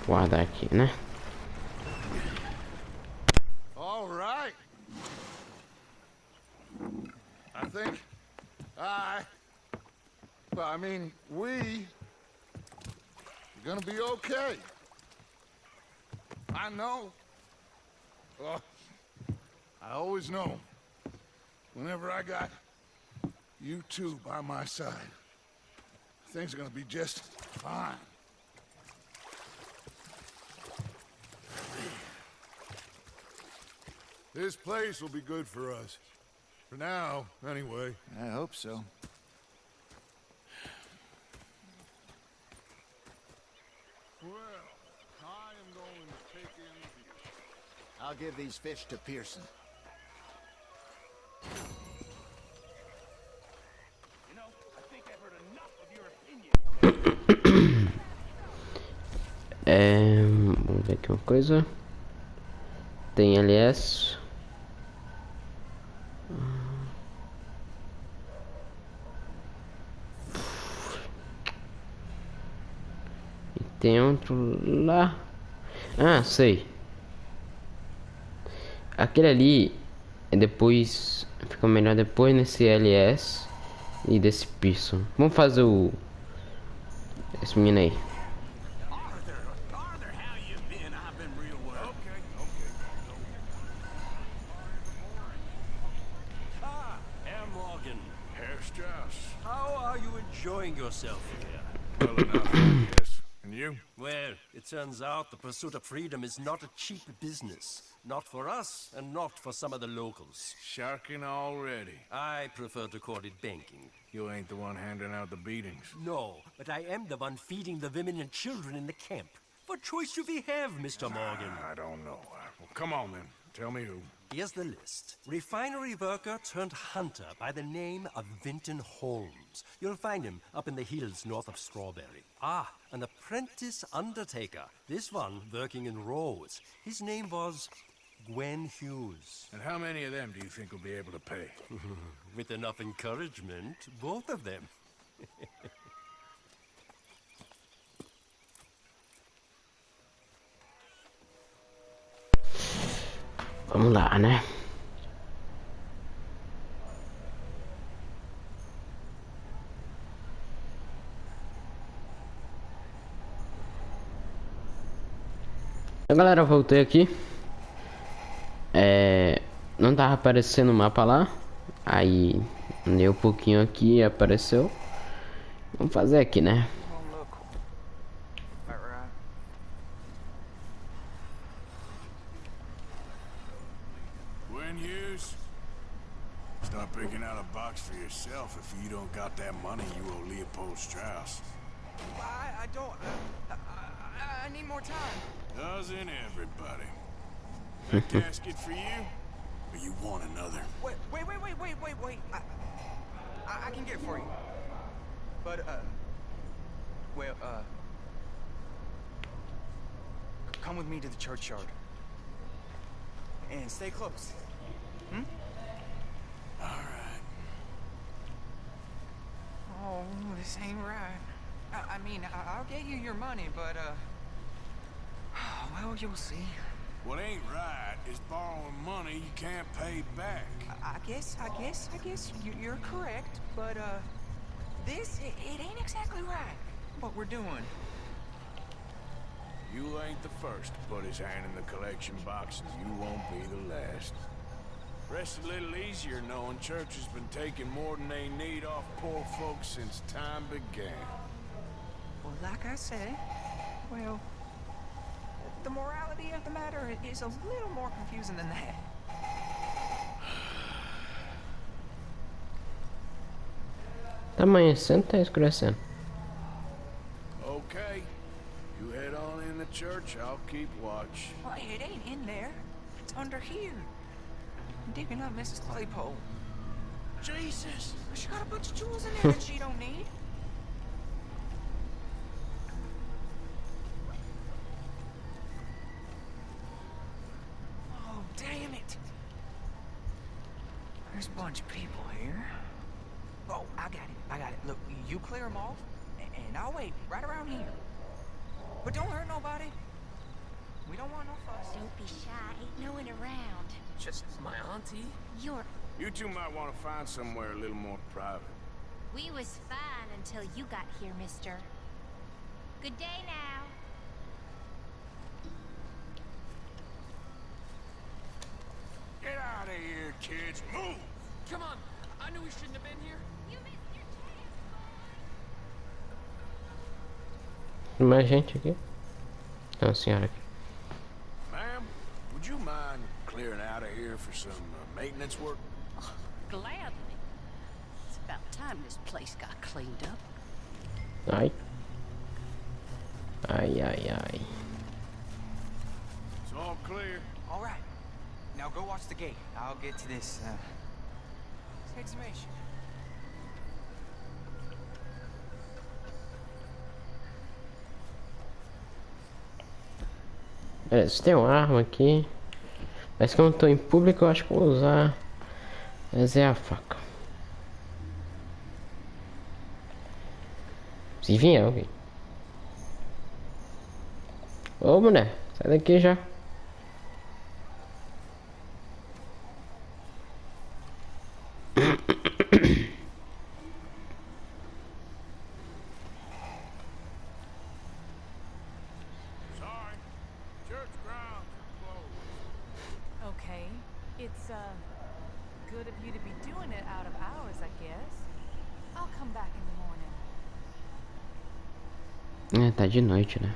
[SPEAKER 1] Guardar aqui, né?
[SPEAKER 2] All right. I think we are gonna be okay. I know. Well, I always know. Whenever I got you two by my side, things are gonna be just fine. This place will be good for us. For now, anyway.
[SPEAKER 7] I hope so.
[SPEAKER 2] Well, I am going to take in the view.
[SPEAKER 7] I'll give these fish to Pearson.
[SPEAKER 3] You know, I think I've heard enough of your opinion.
[SPEAKER 1] Vamos ver aqui uma coisa. Tem LS. E tem outro lá. Ah, sei. Aquele ali é depois. Fica melhor depois nesse LS e desse Pearson. Vamos fazer o. Esse menino aí.
[SPEAKER 5] Arthur, how you been? I've been real well.
[SPEAKER 3] Okay.
[SPEAKER 9] Herr Morgan,
[SPEAKER 3] Herr Strauss.
[SPEAKER 9] how are you enjoying yourself here?
[SPEAKER 3] Well enough, I guess. And you?
[SPEAKER 9] Well, it turns out the pursuit of freedom is not a cheap business. Not for us, and not for some of the locals.
[SPEAKER 3] Sharking already.
[SPEAKER 9] I prefer to call it banking.
[SPEAKER 3] You ain't the one handing out the beatings.
[SPEAKER 9] No, but I am the one feeding the women and children in the camp. What choice do we have, Mr. Morgan?
[SPEAKER 3] I don't know. Well, come on then. Tell me who.
[SPEAKER 9] Here's the list. Refinery worker turned hunter by the name of Vinton Holmes. You'll find him up in the hills north of Strawberry. Ah, an apprentice undertaker. This one working in Rose. His name was Gwen Hughes.
[SPEAKER 3] And how many of them do you think will be able to pay?
[SPEAKER 9] With enough encouragement, both of them.
[SPEAKER 1] Vamos lá, né? Galera, voltei aqui. Não tava aparecendo o mapa lá. Aí dei um pouquinho aqui e apareceu. Vamos fazer aqui, né?
[SPEAKER 3] Gwen Hughes? Start picking out a box for yourself if you don't got that money you owe Leopold Strauss.
[SPEAKER 5] I don't. I need more time.
[SPEAKER 3] Doesn't everybody? A casket for you? Or you want another?
[SPEAKER 5] Wait. I can get it for you. But, come with me to the churchyard. And stay close. Hmm?
[SPEAKER 3] All right.
[SPEAKER 5] Oh, this ain't right. I mean, I'll get you your money, but, well, you'll see.
[SPEAKER 3] What ain't right is borrowing money you can't pay back.
[SPEAKER 5] I guess you're correct, but, this, it ain't exactly right, what we're doing.
[SPEAKER 3] You ain't the first to put his hand in the collection box, and you won't be the last. Rest a little easier knowing church has been taking more than they need off poor folks since time began.
[SPEAKER 5] Well, like I said, well, the morality of the matter is a little more confusing than that.
[SPEAKER 1] Tá amanhecendo, tá escurecendo.
[SPEAKER 3] Okay. You head on in the church, I'll keep watch.
[SPEAKER 5] Well, it ain't in there. It's under here. I'm digging up Mrs. Claypole. Jesus! She got a bunch of jewels in there that she don't need. Oh, damn it! There's a bunch of people here. Oh, I got it. Look, you clear them off, and I'll wait right around here. But don't hurt nobody.
[SPEAKER 10] We don't want no fuss.
[SPEAKER 8] Don't be shy. Ain't no one around.
[SPEAKER 10] Just my auntie.
[SPEAKER 2] You two might want to find somewhere a little more private.
[SPEAKER 8] We was fine until you got here, mister. Good day now.
[SPEAKER 2] Get out of here, kids. Move!
[SPEAKER 10] Come on. I knew we shouldn't have been here.
[SPEAKER 8] You missed your chance, boy.
[SPEAKER 1] Tem mais gente aqui? Tem uma senhora aqui.
[SPEAKER 2] Ma'am, would you mind clearing out of here for some maintenance work?
[SPEAKER 11] Gladly. It's about time this place got cleaned up.
[SPEAKER 1] Ai. Ai, ai, ai.
[SPEAKER 2] It's all clear.
[SPEAKER 10] All right. Now go watch the gate. I'll get to this, exhumation.
[SPEAKER 1] Beleza, tem uma arma aqui. Mas como eu tô em público, eu acho que vou usar. Mas é a faca. Se vier alguém. Ô mulher, sai daqui já.
[SPEAKER 2] Sorry. Church grounds are closed.
[SPEAKER 11] Okay. It's, good of you to be doing it out of hours, I guess. I'll come back in the morning.
[SPEAKER 1] É, tá de noite, né?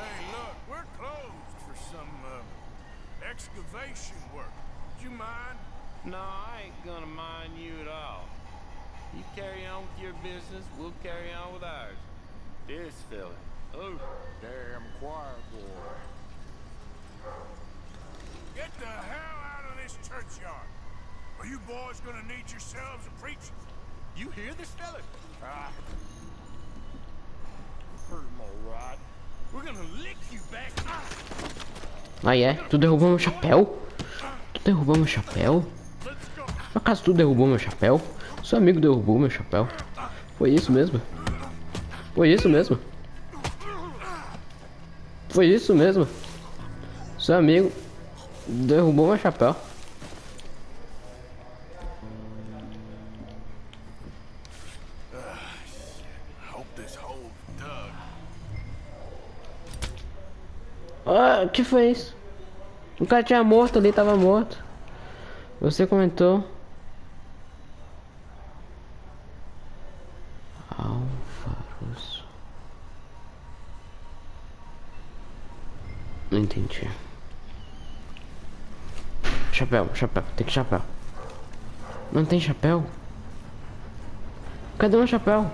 [SPEAKER 2] Hey, look, we're closed for some excavation work. Do you mind?
[SPEAKER 12] No, I ain't gonna mind you at all. You carry on with your business, we'll carry on with ours. This fella. Oh,
[SPEAKER 2] Damn choir boy. Get the hell out of this churchyard. Are you boys gonna need yourselves a preacher?
[SPEAKER 12] you hear this fella?
[SPEAKER 2] Ah. Heard him all right.
[SPEAKER 12] We're gonna lick you back. Ah!
[SPEAKER 1] Aí é? Tu derrubou meu chapéu? Tu derrubou meu chapéu? Por acaso tu derrubou meu chapéu? Seu amigo derrubou meu chapéu. Foi isso mesmo? Foi isso mesmo? Foi isso mesmo? Seu amigo derrubou meu chapéu.
[SPEAKER 2] Hope this hole's dug.
[SPEAKER 1] Ah, o que foi isso? O cara tinha morto ali, tava morto. Você comentou. Alvaros. Não entendi. Chapéu, chapéu, tem que chapéu. Não tem chapéu? Cadê o meu chapéu?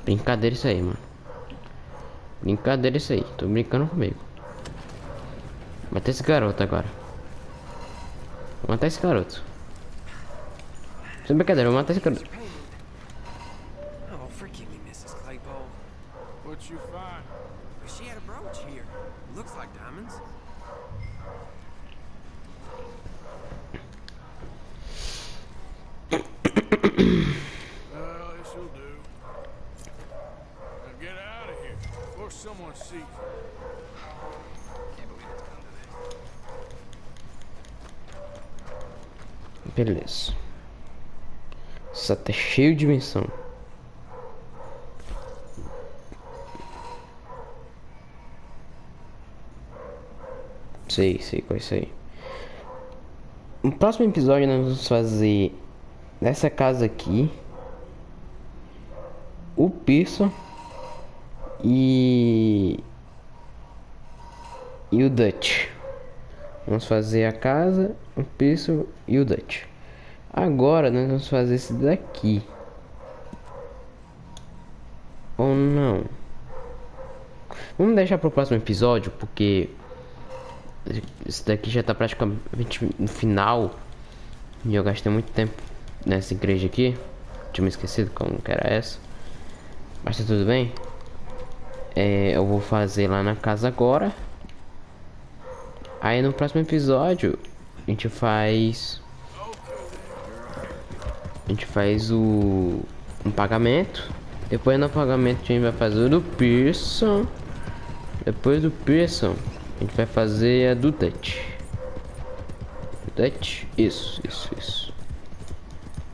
[SPEAKER 1] Brincadeira isso aí, mano. Brincadeira isso aí, tô brincando comigo. Matar esse garoto agora. Vou matar esse garoto. Sem brincadeira, vou matar esse garoto.
[SPEAKER 5] Oh, forgive me, Mrs. Claypole.
[SPEAKER 2] What you find?
[SPEAKER 5] She had a brooch here. Looks like diamonds.
[SPEAKER 2] Well, this'll do. Now get out of here before someone sees you.
[SPEAKER 1] Beleza. Só tá cheio de missão. Sei qual é isso aí. No próximo episódio nós vamos fazer nessa casa aqui o piso e o Dutch. Vamos fazer a casa, o piso e o Dutch. Agora nós vamos fazer esse daqui. Ou não. Vamos deixar pro próximo episódio, porque esse daqui já tá praticamente no final. E eu gastei muito tempo nessa igreja aqui. Tinha me esquecido como que era essa. Mas tá tudo bem. Eu vou fazer lá na casa agora. Aí no próximo episódio a gente faz um pagamento. Depois no pagamento a gente vai fazer o do Pearson. Depois do Pearson a gente vai fazer a do Dutch. Dutch? Isso.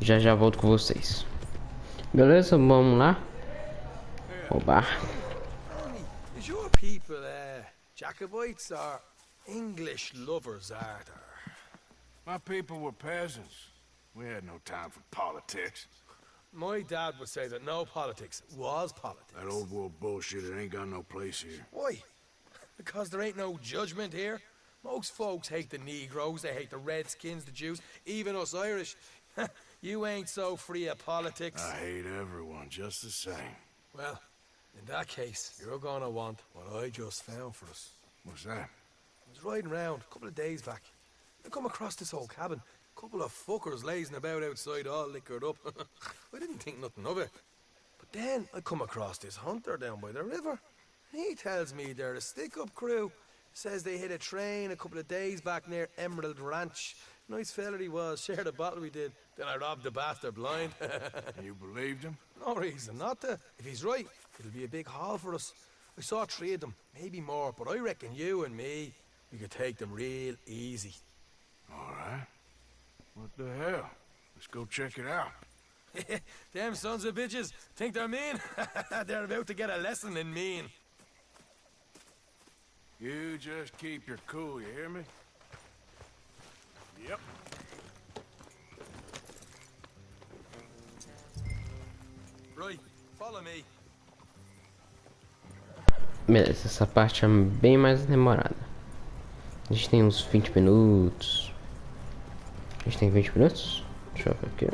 [SPEAKER 1] Já volto com vocês. Beleza? Vamos lá. Roubar.
[SPEAKER 5] Is your people Jacobites or English lovers, Arthur?
[SPEAKER 3] My people were peasants. We had no time for politics.
[SPEAKER 5] My dad would say that no politics was politics.
[SPEAKER 3] That old world bullshit, it ain't got no place here.
[SPEAKER 5] Why? Because there ain't no judgment here. Most folks hate the Negroes, they hate the Redskins, the Jews, even us Irish. You ain't so free of politics.
[SPEAKER 3] I hate everyone just the same.
[SPEAKER 5] Well, in that case, you're gonna want what I just found for us.
[SPEAKER 3] What's that?
[SPEAKER 5] I was riding around a couple of days back. I come across this old cabin. A couple of fuckers lazing about outside all liquored up. I didn't think nothing of it. But then I come across this hunter down by the river. He tells me they're a stick-up crew. Says they hit a train a couple of days back near Emerald Ranch. Nice fella he was, shared a bottle we did. Then I robbed the bastard blind.
[SPEAKER 3] You believed him?
[SPEAKER 5] No reason not to. If he's right, it'll be a big haul for us. I saw 3 of them, maybe more, but I reckon you and me, we could take them real easy.
[SPEAKER 3] All right. What the hell? Let's go check it out.
[SPEAKER 5] Them sons of bitches think they're mean. They're about to get a lesson in mean.
[SPEAKER 3] You just keep your cool, you hear me?
[SPEAKER 5] Yep. Right, follow me.
[SPEAKER 1] Beleza, essa parte é bem mais demorada. A gente tem uns 20 minutos. A gente tem 20 minutos? Deixa eu ver aqui.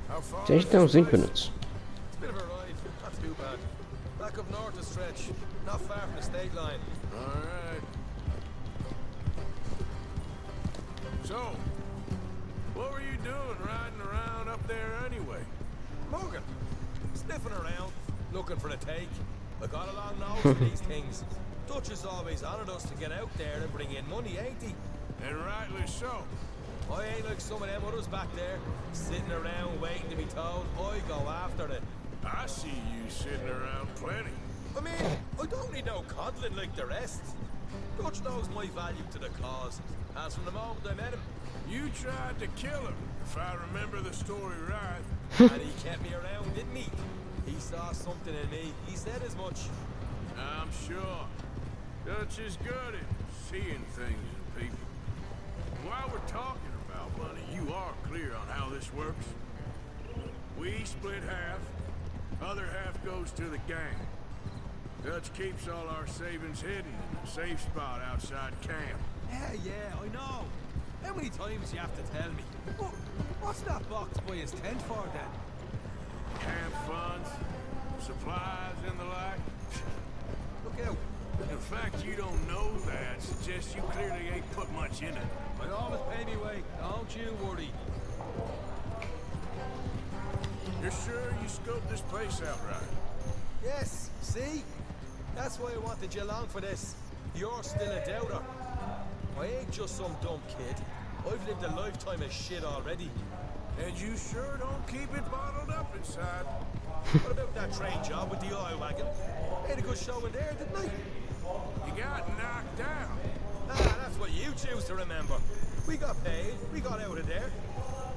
[SPEAKER 1] A gente tem uns 20 minutos.
[SPEAKER 5] Bit of a ride, not too bad. Back up north a stretch, not far from the state line.
[SPEAKER 3] All right. So, what were you doing riding around up there anyway?
[SPEAKER 5] Morgan, sniffing around, looking for a take. I got a long nose for these things. Dutch has always honoured us to get out there and bring in money, ain't he?
[SPEAKER 3] And rightly so.
[SPEAKER 5] I ain't like some of them others back there, sitting around waiting to be told. I go after it.
[SPEAKER 3] I see you sitting around plenty.
[SPEAKER 5] I mean, I don't need no coddling like the rest. Dutch knows my value to the cause, as from the moment I met him.
[SPEAKER 3] You tried to kill him, if I remember the story right.
[SPEAKER 5] And he kept me around, didn't he? He saw something in me. He said as much.
[SPEAKER 3] I'm sure. Dutch is good at seeing things in people. While we're talking about money, you are clear on how this works? We split half, other half goes to the gang. Dutch keeps all our savings hidden in a safe spot outside camp.
[SPEAKER 5] Yeah, I know. How many times you have to tell me? What's that box by his tent for then?
[SPEAKER 3] Camp funds, supplies and the like.
[SPEAKER 5] Look out.
[SPEAKER 3] The fact you don't know that suggests you clearly ain't put much in it.
[SPEAKER 5] I always pay me way, don't you worry.
[SPEAKER 3] You're sure you scoped this place out right?
[SPEAKER 5] Yes, see? That's why I wanted you along for this. You're still a doubter. I ain't just some dumb kid. I've lived a lifetime of shit already.
[SPEAKER 3] And you sure don't keep it bottled up inside.
[SPEAKER 5] What about that train job with the oil wagon? Made a good show in there, didn't I?
[SPEAKER 3] You got knocked down.
[SPEAKER 5] That's what you choose to remember. We got paid, we got out of there.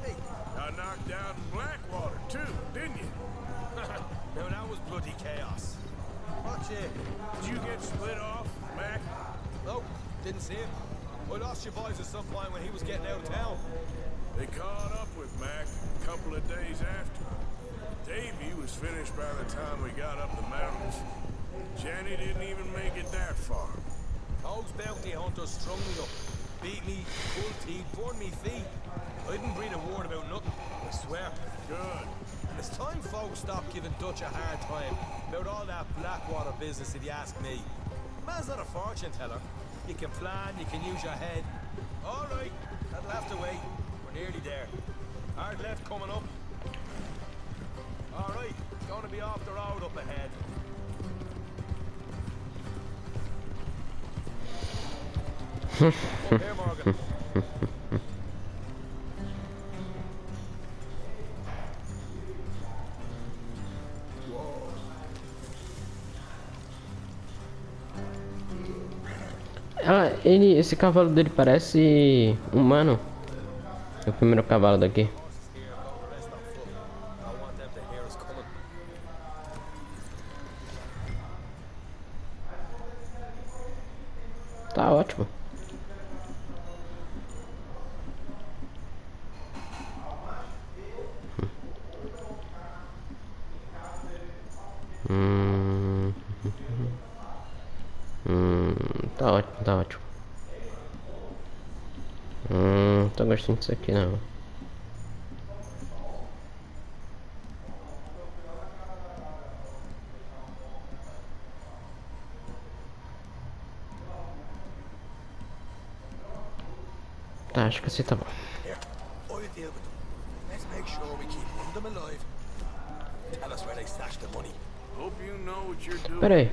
[SPEAKER 5] Hey.
[SPEAKER 3] Got knocked out in Blackwater, too, didn't you?
[SPEAKER 5] No, that was bloody chaos. Watch it.
[SPEAKER 3] Did you get split off, Mac?
[SPEAKER 5] Nope, didn't see him. I lost your boys at some point when he was getting out of town.
[SPEAKER 3] They caught up with Mac a couple of days after. Davy was finished by the time we got up the mountains. Jenny didn't even make it that far.
[SPEAKER 5] Those bounty hunters strung me up. Beat me, pulled teeth, burned me feet. I didn't breathe a word about nothing. I
[SPEAKER 13] swear. Good. It's time folks stop giving Dutch a hard time about all that Blackwater business, if you ask me. Man's not a fortune teller. You can plan, you can use your head. All right, that'll have to wait. We're nearly there. Hard left coming up. All right, it's going to be off the road up ahead. Up here, Morgan.
[SPEAKER 1] Ah, esse cavalo dele parece humano. É o primeiro cavalo daqui. Tá ótimo. Tá ótimo, tá ótimo. Tô gostando disso aqui não. Tá, acho que assim tá bom.
[SPEAKER 13] Let's make sure we keep them alive. Tell us where they stashed the money.
[SPEAKER 12] Hope you know what you're doing.
[SPEAKER 1] Pera aí.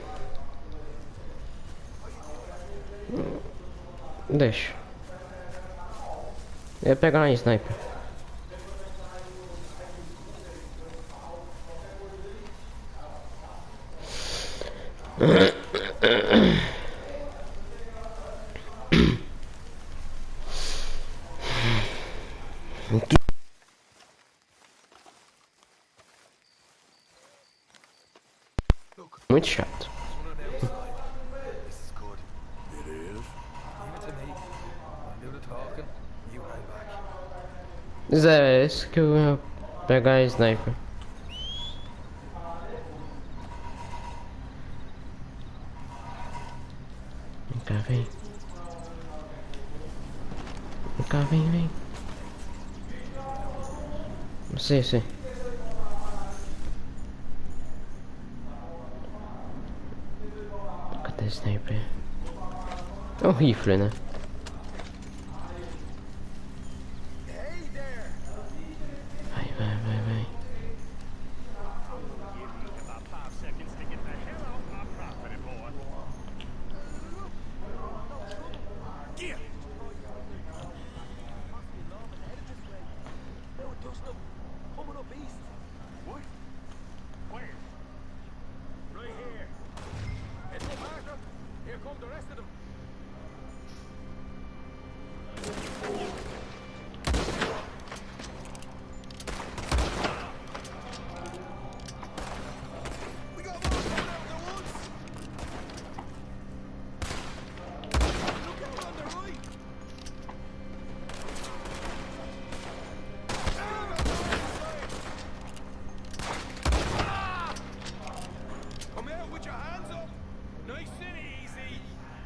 [SPEAKER 1] Deixa. Eu ia pegar uma sniper. Muito chato. Zé, é isso que eu ia pegar a sniper. Vem cá, vem. Vem cá, vem. Você. Cadê a sniper? É um rifle, né? Vai.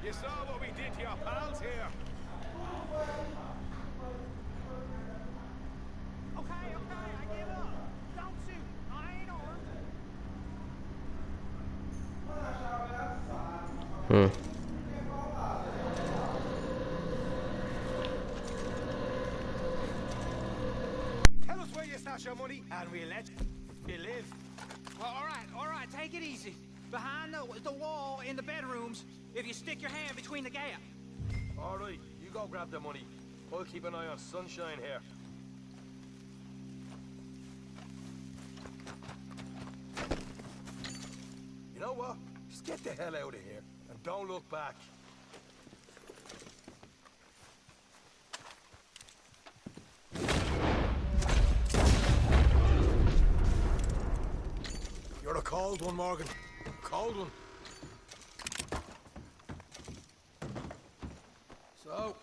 [SPEAKER 13] You saw what we did to your pals here.
[SPEAKER 7] Okay, I give up. Don't shoot. I ain't armed.
[SPEAKER 13] Tell us where you stash your money, and we'll let you live.
[SPEAKER 10] Well, all right, take it easy. Behind the wall in the bedrooms, if you stick your hand between the gap.
[SPEAKER 13] All right, you go grab the money. I'll keep an eye on Sunshine here. You know what? Just get the hell out of here, and don't look back. You're a cold one, Morgan. Cold one. So,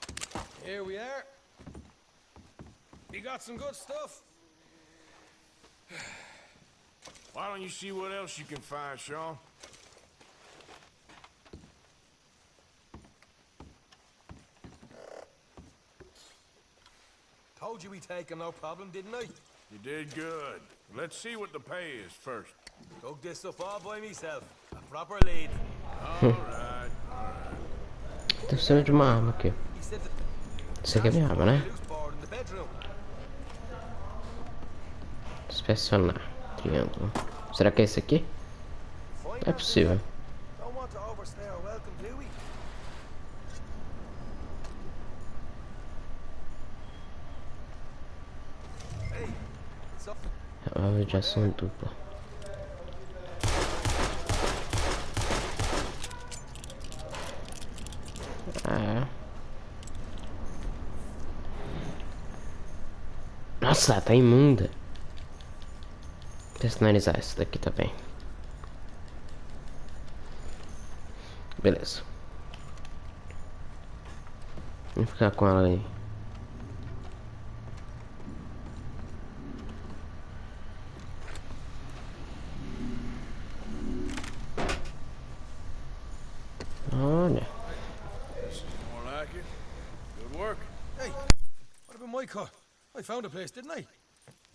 [SPEAKER 13] here we are. We got some good stuff.
[SPEAKER 12] Why don't you see what else you can find, Sean?
[SPEAKER 13] Told you we'd take him, no problem, didn't I?
[SPEAKER 3] You did good. Let's see what the pay is first.
[SPEAKER 13] Took this stuff all by myself. A proper lead.
[SPEAKER 3] Alright.
[SPEAKER 1] Tô precisando de uma arma aqui. Isso aqui é minha arma, né? Inspecionar. Triângulo. Será que é esse aqui? É possível. É de ação dupla. Nossa, tá imunda. Personalizar isso daqui também. Beleza. Vamos ficar com ela aí. Olha.
[SPEAKER 3] More like it. Good work.
[SPEAKER 13] Hey, what about my car? I found a place, didn't I?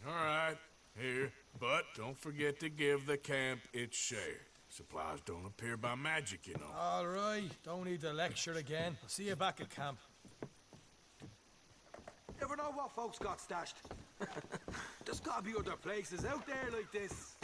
[SPEAKER 3] Alright. Here. But don't forget to give the camp its share. Supplies don't appear by magic, you know.
[SPEAKER 13] All right, don't need to lecture again. I'll see you back at camp.
[SPEAKER 10] Never know what folks got stashed. There's gotta be other places out there like this.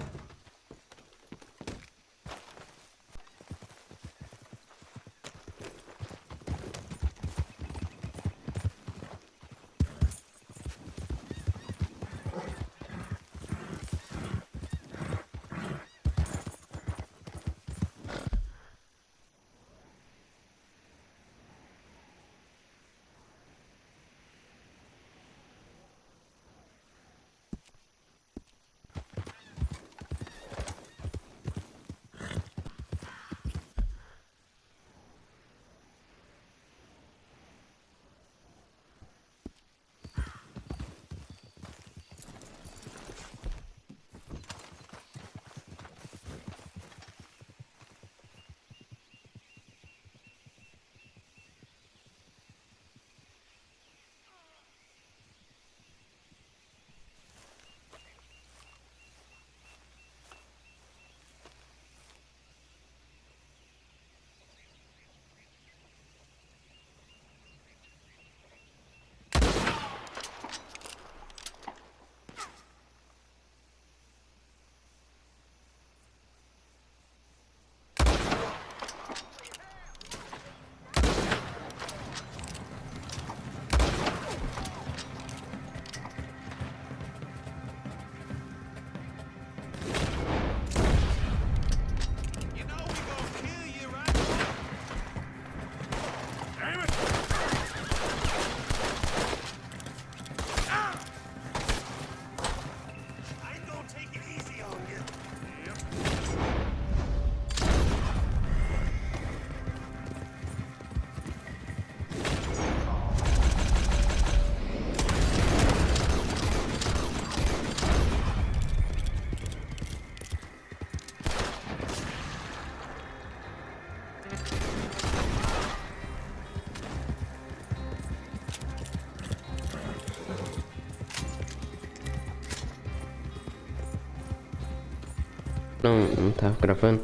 [SPEAKER 1] Não tava gravando.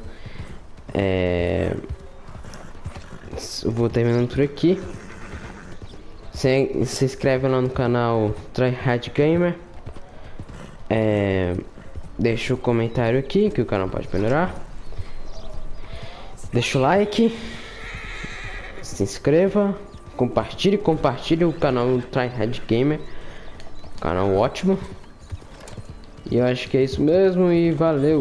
[SPEAKER 1] Vou terminando por aqui. Se inscreve lá no canal Tryhard Gamer. Deixa o comentário aqui que o canal pode melhorar. Deixa o like. Se inscreva. Compartilhe o canal Tryhard Gamer. Canal ótimo. E eu acho que é isso mesmo e valeu.